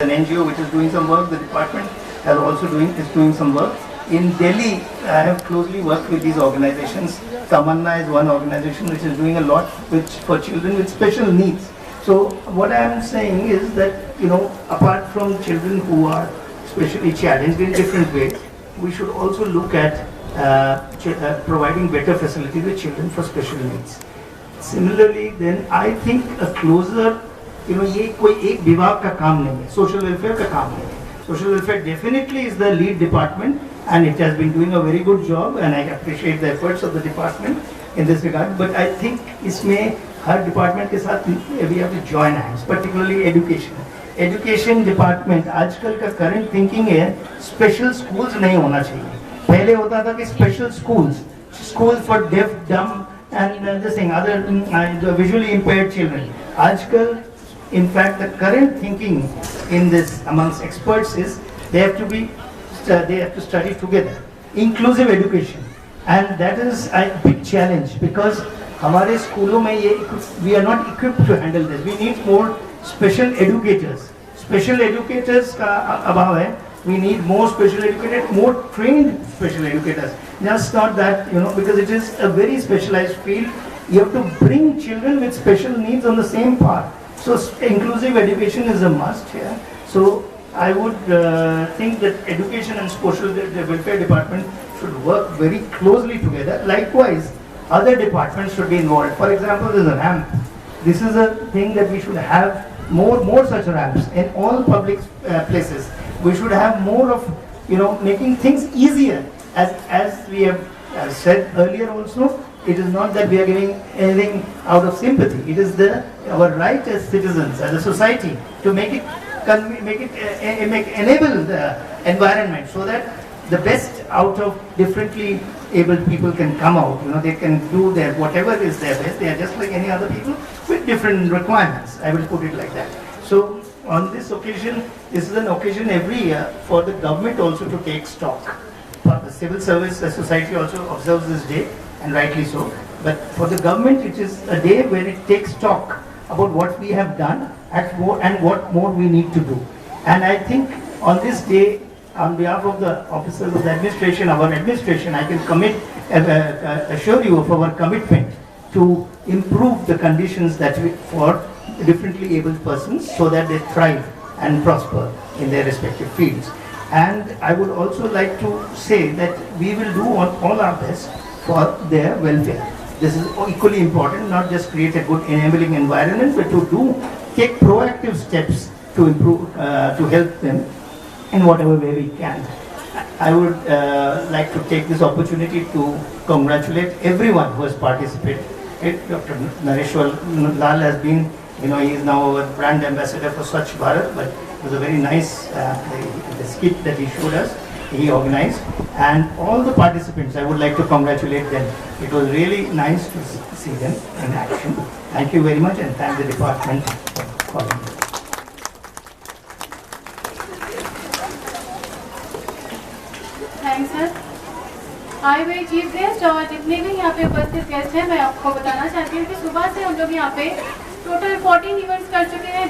An NGO which is doing some work. The department is doing some work. In Delhi, I have closely worked with these organizations. Tamanna is one organization which is doing a lot for children with special needs. So what I am saying is that, apart from children who are specially challenged in different ways, we should also look at providing better facilities with children for special needs. Similarly, then I think a closer, ये कोई एक विभाग का काम नहीं है, social welfare का काम नहीं है. Social welfare definitely is the lead department and it has been doing a very good job and I appreciate the efforts of the department in this regard. But I think इसमें हर department के साथ we have to join hands, particularly education. Education department आजकल का current thinking है special schools नहीं होना चाहिए. पहले होता था कि special schools for deaf, dumb and this thing, other visually impaired children. आजकल in fact the current thinking in this amongst experts is they have to study together, inclusive education, and that is a big challenge because हमारे स्कूलों में ये we are not equipped to handle this. We need more special educators. Special educators का अभाव है. We need more special educators, more trained special educators. Just not that, because it is a very specialized field. You have to bring children with special needs on the same path. So inclusive education is a must here. So I would think that education and social welfare department should work very closely together. Likewise, other departments should be involved. For example, there is a ramp. This is a thing that we should have more such ramps in all public places. We should have more of making things easier. As we have said earlier also, it is not that we are giving anything out of sympathy. It is our right as citizens, as a society, to enable the environment so that the best out of differently abled people can come out. They can do their whatever is their best. They are just like any other people with different requirements. I will put it like that. So on this occasion, this is an occasion every year for the government also to take stock. The civil service society also observes this day, and rightly so. But for the government, it is a day where it takes stock about what we have done and what more we need to do. And I think on this day, on behalf of the officers of the administration, our administration, I can assure you of our commitment to improve the conditions for differently abled persons so that they thrive and prosper in their respective fields. And I would also like to say that we will do all our best for their welfare. This is equally important, not just create a good enabling environment, but to take proactive steps to improve, to help them in whatever way we can. I would like to take this opportunity to congratulate everyone who has participated. Dr. Nareshwar Lal has been, he is now our brand ambassador for Swachh Bharat, but it was a very nice the skit that he showed us, he organized. And all the participants, I would like to congratulate them. It was really nice to see them in action. Thank you very much and thank the department for calling me. Thanks sir. आए हुए chief guest और जितने भी यहाँ पे उपस्थित guest हैं, मैं आपको बताना चाहती हूँ कि सुबह से हम लोग यहाँ पे टोटल 14 इवेंट्स कर चुके हैं.